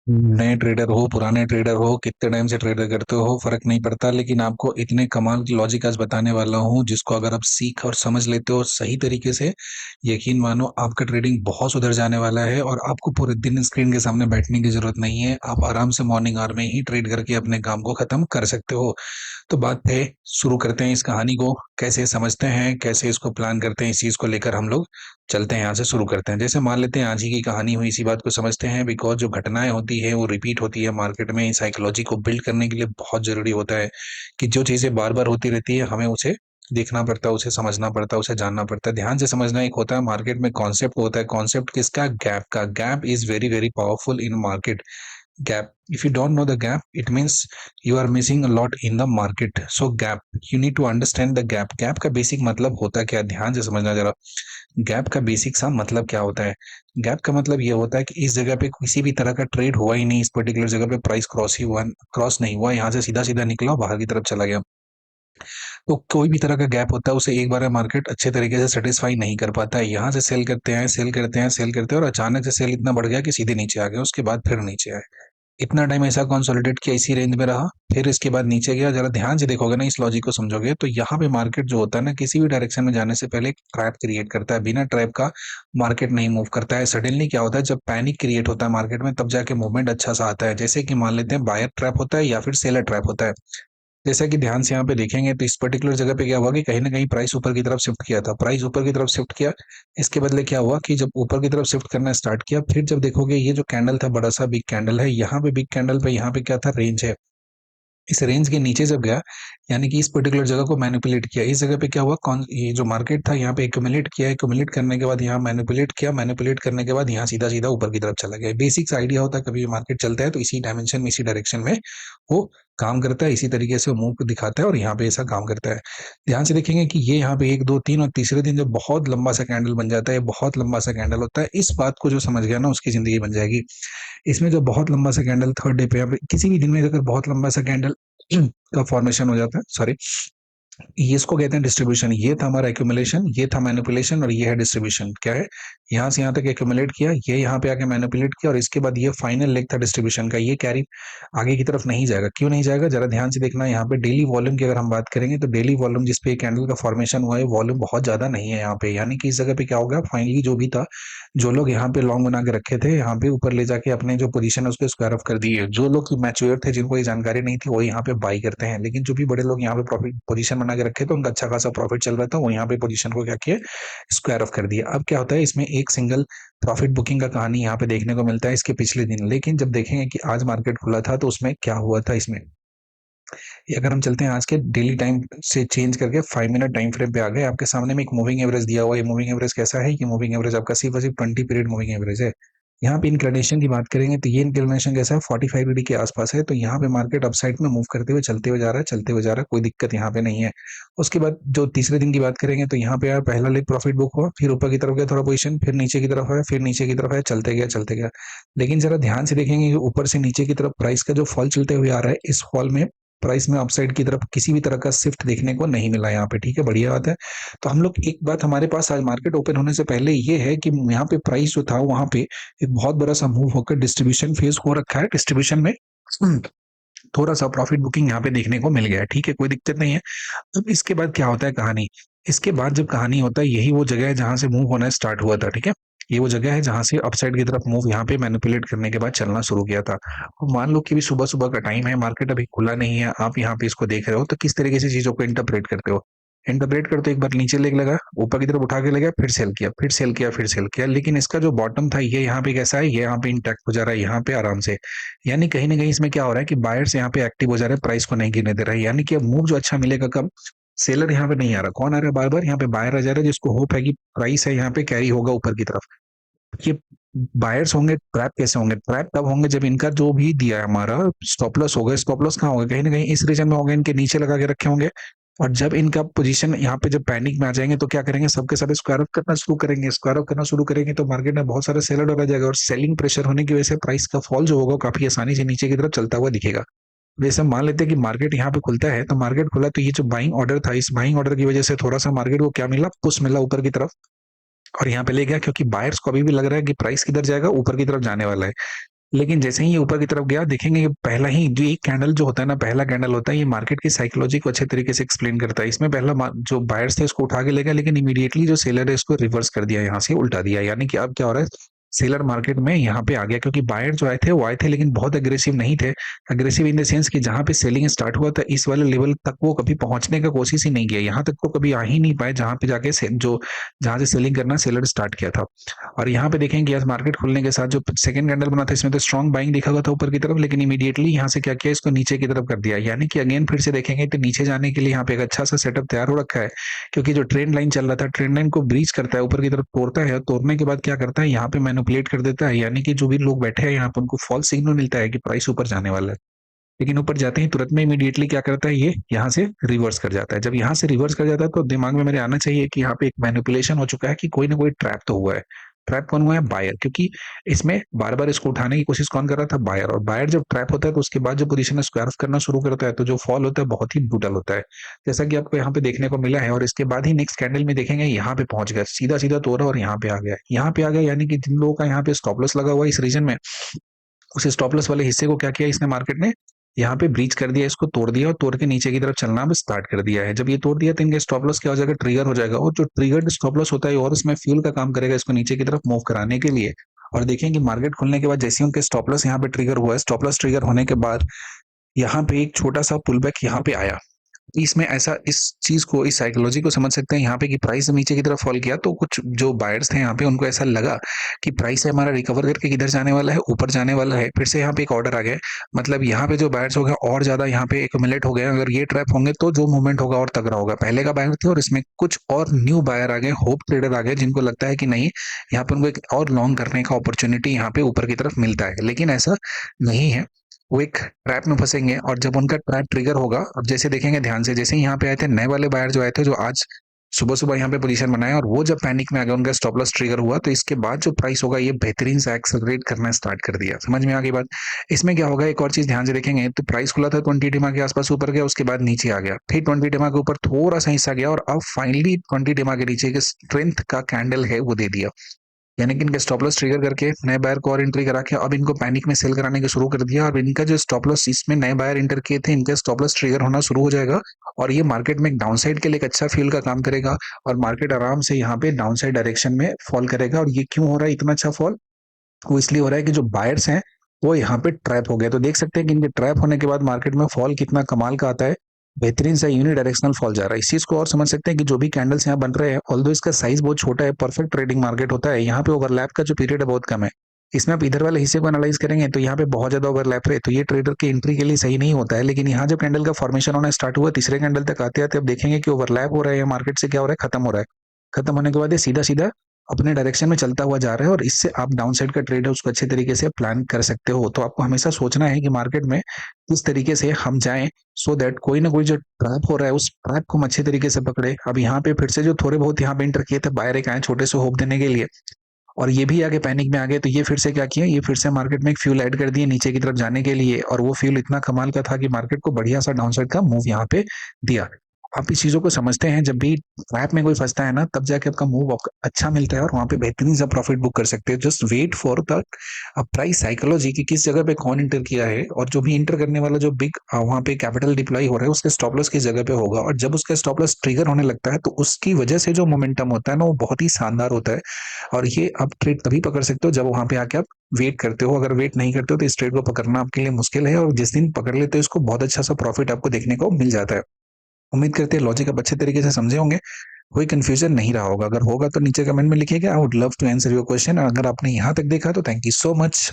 नए ट्रेडर हो, पुराने ट्रेडर हो, कितने टाइम से ट्रेडर करते हो, फर्क नहीं पड़ता। लेकिन आपको इतने कमाल की लॉजिक आज बताने वाला हूँ जिसको अगर आप सीख और समझ लेते हो सही तरीके से, यकीन मानो आपका ट्रेडिंग बहुत सुधर जाने वाला है और आपको पूरे दिन स्क्रीन के सामने बैठने की जरूरत नहीं है। आप आराम से मॉर्निंग आवर में ही ट्रेड करके अपने काम को खत्म कर सकते हो। तो बात है, शुरू करते हैं इस कहानी को। कैसे समझते हैं, कैसे इसको प्लान करते हैं, इस चीज को लेकर हम लोग चलते हैं। यहाँ से शुरू करते हैं। जैसे मान लेते हैं आज ही की कहानी हुई, इसी बात को समझते हैं। बिकॉज जो घटनाएं होती है वो रिपीट होती है मार्केट में। साइकोलॉजी को बिल्ड करने के लिए बहुत जरूरी होता है कि जो चीजें बार बार होती रहती है हमें उसे देखना पड़ता है, उसे समझना पड़ता है, उसे जानना पड़ता है, ध्यान से समझना। एक होता है मार्केट में कॉन्सेप्ट, होता है कॉन्सेप्ट किसका, गैप का। Gap is very very powerful in market. gap, if you don't know the gap, it means you are missing a lot in the market. So gap, you need to understand the gap. Gap का basic मतलब होता क्या, ध्यान से समझना जरा। Gap का basic सा मतलब क्या होता है? गैप का मतलब ये होता है कि इस जगह पे किसी भी तरह का ट्रेड हुआ ही नहीं, इस पर्टिकुलर जगह पे प्राइस क्रॉस ही हुआ, क्रॉस नहीं हुआ, यहाँ से सीधा सीधा निकला बाहर की तरफ चला गया। तो कोई भी तरह का गैप होता है उसे एक बार मार्केट अच्छे तरीके से सेटिस्फाई नहीं कर पाता है। यहाँ से सेल करते हैं, सेल करते हैं, सेल करते हैं और अचानक से सेल इतना बढ़ गया कि सीधे नीचे आ गया, उसके बाद फिर नीचे आए। इतना टाइम ऐसा कंसोलिडेट किया, इसी रेंज में रहा, फिर इसके बाद नीचे गया। जरा ध्यान से देखोगे ना, इस लॉजिक को समझोगे तो यहाँ पे मार्केट जो होता है ना, किसी भी डायरेक्शन में जाने से पहले एक ट्रैप क्रिएट करता है। बिना ट्रैप का मार्केट नहीं मूव करता है। सडनली क्या होता है, जब पैनिक क्रिएट होता है मार्केट में, तब जाके मूवमेंट अच्छा सा आता है। जैसे कि मान लेते हैं बायर ट्रैप होता है या फिर सेलर ट्रैप होता है। जैसा कि ध्यान से यहाँ पे देखेंगे तो इस पर्टिकुलर जगह पे क्या हुआ कि कहीं ना कहीं प्राइस ऊपर की तरफ शिफ्ट किया था, प्राइस ऊपर की तरफ शिफ्ट किया। इसके बदले क्या हुआ कि जब ऊपर की तरफ शिफ्ट करना स्टार्ट किया, फिर जब देखोगे ये जो कैंडल था, बड़ा सा बिग कैंडल है, यहाँ पे बिग कैंडल पे यहाँ पे क्या था, रेंज है। इस रेंज के नीचे जब गया, यानी कि इस पर्टिकुलर जगह को मैनिपुलेट किया। इस जगह पे क्या हुआ, कौन ये जो मार्केट था यहाँ पे एक्यूमुलेट किया, एक्यूमुलेट करने के बाद यहाँ मैनिपुलेट किया, मैनिपुलेट करने के बाद यहाँ सीधा सीधा ऊपर की तरफ चला गया। बेसिक्स आइडिया होता है, कभी भी मार्केट चलता है तो इसी डायमेंशन में, इसी डायरेक्शन में वो काम करता है, इसी तरीके से वो मूव दिखाता है और यहाँ पे ऐसा काम करता है। ध्यान से देखेंगे कि ये यहाँ पे एक दो तीन और तीसरे दिन जब बहुत लंबा सा कैंडल बन जाता है, बहुत लंबा सा कैंडल होता है, इस बात को जो समझ गया ना उसकी जिंदगी बन जाएगी। इसमें जो बहुत लंबा सा कैंडल थर्ड डे पे या फिर किसी भी दिन में अगर बहुत लंबा सा कैंडल का फॉर्मेशन हो जाता है, सॉरी, ये इसको कहते हैं डिस्ट्रीब्यूशन। ये था हमारा एक्यूमुलेशन, ये था मैनिपुलेशन और ये है डिस्ट्रीब्यूशन। क्या है, यहाँ से यहाँ तक एक्यूमुलेट किया, ये यहाँ पे आके मैनिपुलेट किया और इसके बाद ये फाइनल लेग था डिस्ट्रीब्यूशन का। ये कैरी आगे की तरफ नहीं जाएगा। क्यों नहीं जाएगा, जरा ध्यान से देखना। यहाँ पे डेली वॉल्यूम की अगर हम बात करेंगे तो डेली वॉल्यूम जिसपे कैंडल का फॉर्मेशन हुआ है, वॉल्यूम बहुत ज्यादा नहीं है यहाँ पे। यानी कि इस जगह पे क्या होगा, फाइनली जो भी था, जो लोग यहाँ पे लॉन्ग बना के रखे थे, यहाँ पे ऊपर ले जाके अपने जो पोजीशन है उसको स्क्वायर ऑफ कर दिए। जो लोग मैच्योर थे, जिनको ये जानकारी नहीं थी, वो यहाँ पे बाई करते हैं। लेकिन जो भी बड़े लोग यहाँ पे प्रॉफिट पोजीशन बना के रखे तो उनका अच्छा खासा प्रॉफिट चल रहा था, वो यहाँ पे पोजीशन को क्या किया, स्क्वायर ऑफ कर दिया। अब क्या होता है, इसमें एक सिंगल प्रॉफिट बुकिंग का कहानी यहाँ पे देखने को मिलता है इसके पिछले दिन। लेकिन जब देखेंगे कि आज मार्केट खुला था तो उसमें क्या हुआ था, इसमें ये अगर हम चलते हैं आज के डेली टाइम से चेंज करके 5 मिनट टाइम फ्रेम पे आ गए, आपके सामने में एक मूविंग एवरेज दिया हुआ है। ये मूविंग एवरेज कैसा है, ये मूविंग एवरेज आपका सिर्फ और सिर्फ 20 पीरियड मूविंग एवरेज है। यहाँ पे इंक्लिनेशन की बात करेंगे तो ये इंक्लिनेशन कैसा है, 45 डिग्री के आसपास है। तो यहाँ पे मार्केट अपसाइड में मूव करते हुए चलते हुए जा रहा है, चलते हुए जा रहा है, कोई दिक्कत यहाँ पे नहीं है। उसके बाद जो तीसरे दिन की बात करेंगे तो यहाँ पे यार पहला लेग प्रॉफिट बुक हुआ, फिर ऊपर की तरफ गया थोड़ा पोजीशन, फिर नीचे की तरफ है, फिर नीचे की तरफ है, चलते गया चलते गया। लेकिन जरा ध्यान से देखेंगे ऊपर से नीचे की तरफ प्राइस का जो फॉल चलते हुए आ रहा है, इस फॉल में प्राइस में अपसाइड की तरफ किसी भी तरह का शिफ्ट देखने को नहीं मिला यहाँ पे। ठीक है, बढ़िया बात है। तो हम लोग एक बात हमारे पास आज मार्केट ओपन होने से पहले ये है कि यहाँ पे प्राइस जो था वहां पे एक बहुत बड़ा सा मूव होकर डिस्ट्रीब्यूशन फेज हो रखा है। डिस्ट्रीब्यूशन में थोड़ा सा प्रॉफिट बुकिंग यहाँ पे देखने को मिल गया है। ठीक है, कोई दिक्कत नहीं है। अब इसके बाद क्या होता है कहानी, इसके बाद जब कहानी होता है, यही वो जगह है जहां से मूव होना स्टार्ट हुआ था। ठीक है, ये वो जगह है जहां से अपसाइड की तरफ मूव यहाँ पे मैनिपुलेट करने के बाद चलना शुरू किया था। और मान लो कि भी सुबह सुबह का टाइम है, मार्केट अभी खुला नहीं है, आप यहाँ पे इसको देख रहे हो, तो किस तरीके से चीजों को इंटरप्रेट करते हो? इंटरप्रेट करते एक बार नीचे लेग लगा, ऊपर की तरफ उठा के लगा, फिर सेल किया, फिर सेल किया, फिर सेल किया। लेकिन इसका जो बॉटम था ये यहाँ पे कैसा है, ये यहाँ पे इंटैक्ट हो जा रहा है, यहाँ पे आराम से। यानी कहीं ना कहीं इसमें क्या हो रहा है कि बायर्स यहाँ पे एक्टिव हो जा रहे हैं, प्राइस को नहीं गिरने दे रहा है। यानी कि अब मूव जो अच्छा मिलेगा कब, सेलर यहाँ पे नहीं आ रहा, कौन आ रहा है बार बार, यहाँ पे बायर आ जा रहा है, जिसको होप है कि प्राइस है यहाँ पे कैरी होगा ऊपर की तरफ। ये बायर्स होंगे, ट्रैप कैसे होंगे, ट्रैप तब होंगे जब इनका जो भी दिया है हमारा स्टॉप लॉस होगा, स्टॉप लॉस कहाँ होगा, कहीं ना कहीं इस रीजन में होगा, इनके नीचे लगा के रखे होंगे। और जब इनका पोजीशन यहाँ पे जब पैनिक में आ जाएंगे तो क्या करेंगे, सबके सब स्क्वायर ऑफ करना शुरू करेंगे। स्क्वायर ऑफ करना शुरू करेंगे तो मार्केट में बहुत सारा सेलर आ जाएगा और सेलिंग प्रेशर होने की वजह से प्राइस का फॉल जो होगा काफी आसानी से नीचे की तरफ चलता हुआ दिखेगा। वैसे मान लेते हैं कि मार्केट यहाँ पे खुलता है, तो मार्केट खुला तो ये जो बाइंग ऑर्डर था, इस बाइंग ऑर्डर की वजह से थोड़ा सा मार्केट को क्या मिला, पुश मिला ऊपर की तरफ। और यहाँ पे ले गया क्योंकि बायर्स को अभी भी लग रहा है कि प्राइस किधर जाएगा, ऊपर की तरफ जाने वाला है। लेकिन जैसे ही ये ऊपर की तरफ गया, देखेंगे ये पहला ही जो एक कैंडल जो होता है ना, पहला कैंडल होता है, ये मार्केट की साइकोलॉजी को अच्छे तरीके से एक्सप्लेन करता है। इसमें पहला जो बायर्स थे इसको उठा के ले गया, लेकिन इमीडिएटली जो सेलर है इसको रिवर्स कर दिया, यहाँ से उल्टा दिया। यानी कि अब क्या हो रहा है, सेलर मार्केट में यहाँ पे आ गया, क्योंकि बायर जो आए थे वो आए थे लेकिन बहुत अग्रेसिव नहीं थे। अग्रेसिव इन द सेंस कि जहां पे सेलिंग स्टार्ट हुआ था इस वाले लेवल तक वो कभी पहुंचने का कोशिश ही नहीं किया, यहाँ तक वो कभी आ ही नहीं पाए जहां पे जाके जो जहां से सेलिंग करना सेलर स्टार्ट किया था। और यहाँ पे देखेंगे आज मार्केट खुलने के साथ जो सेकंड कैंडल बना था इसमें तो स्ट्रॉन्ग बाइंग दिखा हुआ था ऊपर की तरफ, लेकिन इमीडिएटली यहाँ से क्या किया, इसको नीचे की तरफ कर दिया। यानी कि अगेन फिर से देखेंगे तो नीचे जाने के लिए यहाँ पे एक अच्छा सा सेटअप तैयार हो रखा है, क्योंकि जो ट्रेंड लाइन चल रहा था ट्रेंड लाइन को ब्रीच करता है, ऊपर की तरफ तोड़ता है, तोड़ने के बाद क्या करता है यहाँ पे मैनिपुलेट कर देता है। यानी कि जो भी लोग बैठे हैं यहाँ पे उनको फॉल्स सिग्नल मिलता है कि प्राइस ऊपर जाने वाला है, लेकिन ऊपर जाते ही तुरंत में इमीडिएटली क्या करता है, ये यहाँ से रिवर्स कर जाता है। जब यहाँ से रिवर्स कर जाता है तो दिमाग में मेरे आना चाहिए कि यहाँ पे एक मैनिपुलेशन हो चुका है, कि कोई ना कोई ट्रैप तो हुआ है। ट्रैप कौन हुआ है, बायर, क्योंकि इसमें बार बार इसको उठाने की कोशिश कौन कर रहा था, बायर। और बायर जब ट्रैप होता है तो उसके बाद जो पोजीशन स्क्वायर ऑफ करना शुरू करता है तो जो फॉल होता है बहुत ही ब्रूटल होता है, जैसा कि आपको यहाँ पे देखने को मिला है। और इसके बाद ही नेक्स्ट कैंडल में देखेंगे यहाँ पे पहुंच गया, सीधा सीधा तोड़ा और यहाँ पे आ गया, यहाँ पे आ गया। यानी कि जिन लोगों का यहाँ पे स्टॉप लॉस लगा हुआ है इस रीजन में, उस स्टॉप लॉस वाले हिस्से को क्या किया इसने, मार्केट ने यहाँ पे ब्रीच कर दिया, इसको तोड़ दिया और तोड़ के नीचे की तरफ चलना अब स्टार्ट कर दिया है। जब ये तोड़ दिया तो इनके स्टॉप लॉस क्या हो जाएगा, ट्रिगर हो जाएगा, और जो ट्रिगर्ड स्टॉप लॉस होता है और उसमें फ्यूल का काम करेगा इसको नीचे की तरफ मूव कराने के लिए। और देखें कि मार्केट खुलने के बाद जैसे उनके स्टॉप लॉस यहाँ पे ट्रिगर हुआ है, स्टॉप लॉस ट्रिगर होने के बाद यहाँ पे एक छोटा सा पुल बैक यहाँ पे आया। इसमें ऐसा इस चीज को, इस साइकोलॉजी को समझ सकते हैं यहाँ पे कि प्राइस नीचे की तरफ फॉल किया तो कुछ जो बायर्स थे यहाँ पे उनको ऐसा लगा कि प्राइस है हमारा रिकवर करके किधर जाने वाला है, ऊपर जाने वाला है। फिर से यहाँ पे एक ऑर्डर आ गया, मतलब यहाँ पे जो बायर्स हो गया और ज्यादा यहाँ पे एक्युमुलेट हो गए, अगर ये ट्रैप होंगे तो जो मूवमेंट होगा और तगड़ा होगा। पहले का बायर थे और इसमें कुछ और न्यू बायर आ गए, होप ट्रेडर आ गए, जिनको लगता है कि नहीं यहाँ पे उनको एक और लॉन्ग करने का अपॉर्चुनिटी यहाँ पे ऊपर की तरफ मिलता है, लेकिन ऐसा नहीं है। वो एक ट्रैप में फंसेंगे और जब उनका ट्रैप ट्रिगर होगा, अब जैसे देखेंगे ध्यान से, जैसे ही यहाँ पे आए थे नए वाले बायर जो आए थे, जो आज सुबह सुबह यहाँ पे पोजीशन बनाए और वो जब पैनिक में आ गया, उनका स्टॉप लॉस ट्रिगर हुआ, तो इसके बाद जो प्राइस होगा ये बेहतरीन से एक्सेलरेट करना स्टार्ट कर दिया। समझ में आ गई बात। इसमें क्या होगा, एक और चीज ध्यान से देखेंगे तो प्राइस खुला था 20 डिमा के आसपास, ऊपर गया, उसके बाद नीचे आ गया, फिर 20 डिमा के ऊपर थोड़ा सा हिस्सा गया और अब फाइनली 20 डिमा के नीचे के स्ट्रेंथ का कैंडल है वो दे दिया। यानी कि इनके स्टॉप लॉस ट्रिगर करके नए बायर को और एंट्री करा के अब इनको पैनिक में सेल कराने के शुरू कर दिया। और इनका जो स्टॉप लॉस इसमें नए बायर एंटर किए थे, इनका स्टॉप लॉस ट्रिगर होना शुरू हो जाएगा और ये मार्केट में एक डाउनसाइड के लिए एक अच्छा फ्यूल का काम करेगा और मार्केट आराम से यहाँ पे डाउनसाइड डायरेक्शन में फॉल करेगा। और ये क्यों हो रहा है इतना अच्छा फॉल, वो इसलिए हो रहा है कि जो बायर्स हैं वो यहाँ पे ट्रैप हो गए। तो देख सकते हैं कि इनके ट्रैप होने के बाद मार्केट में फॉल कितना कमाल का आता है, बेहतरीन सा यूनिडायरेक्शनल फॉल जा रहा है। इस चीज को और समझ सकते हैं कि जो भी कैंडल्स यहाँ बन रहे हैं, ऑल्दो इसका साइज बहुत छोटा है, परफेक्ट ट्रेडिंग मार्केट होता है, यहाँ पे ओवरलैप का जो पीरियड है बहुत कम है। इसमें आप इधर वाले हिस्से को एनालाइज करेंगे तो यहाँ पे बहुत ज्यादा ओवरलैप है, तो ये ट्रेडर की एंट्री के लिए सही नहीं होता है। लेकिन यहाँ जो कैंडल का फॉर्मेशन होना स्टार्ट हुआ, तीसरे कैंडल तक आते आते अब देखेंगे कि ओवरलैप हो रहा है, मार्केट से क्या हो रहा है, खत्म हो रहा है। खत्म होने के बाद ये सीधा सीधा अपने डायरेक्शन में चलता हुआ जा रहा है और इससे आप डाउन साइड का ट्रेड है उसको अच्छे तरीके से प्लान कर सकते हो। तो आपको हमेशा सोचना है कि मार्केट में किस तरीके से हम जाएं, सो दैट कोई ना कोई जो ट्रैप हो रहा है उस ट्रैप को हम अच्छे तरीके से पकड़े। अब यहाँ पे फिर से जो थोड़े बहुत यहाँ पे एंटर किए थे बाहर एक आए छोटे से होप देने के लिए, और ये भी आगे पैनिक में आ गए, तो ये फिर से क्या किया, ये फिर से मार्केट में एक फ्यूल ऐड कर दिए नीचे की तरफ जाने के लिए, और वो फ्यूल इतना कमाल का था कि मार्केट को बढ़िया सा डाउनसाइड का मूव यहाँ पे दिया। आप इस चीजों को समझते हैं, जब भी ट्रैप में कोई फंसता है ना तब जाके आपका मूव अच्छा मिलता है और वहां पे बेहतरीन सा प्रॉफिट बुक कर सकते हैं। Just wait for the price psychology की किस जगह पे कौन इंटर किया है, और जो भी इंटर करने वाला जो बिग वहां पे कैपिटल डिप्लॉय हो रहा है उसके स्टॉप लॉस किस जगह पे होगा, और जब उसका स्टॉप लॉस ट्रिगर होने लगता है तो उसकी वजह से जो मोमेंटम होता है ना वो बहुत ही शानदार होता है। और ये आप ट्रेड तभी पकड़ सकते हो जब वहां पे आके आप वेट करते हो। अगर वेट नहीं करते हो तो इस ट्रेड को पकड़ना आपके लिए मुश्किल है, और जिस दिन पकड़ लेते हो इसको बहुत अच्छा सा प्रॉफिट आपको देखने को मिल जाता है। उम्मीद करते हैं लॉजिक आप अच्छे तरीके से समझे होंगे, कोई कंफ्यूजन नहीं रहा होगा। अगर होगा तो नीचे कमेंट में लिखिएगा, I would love to answer your question. अगर आपने यहाँ तक देखा तो थैंक यू सो मच।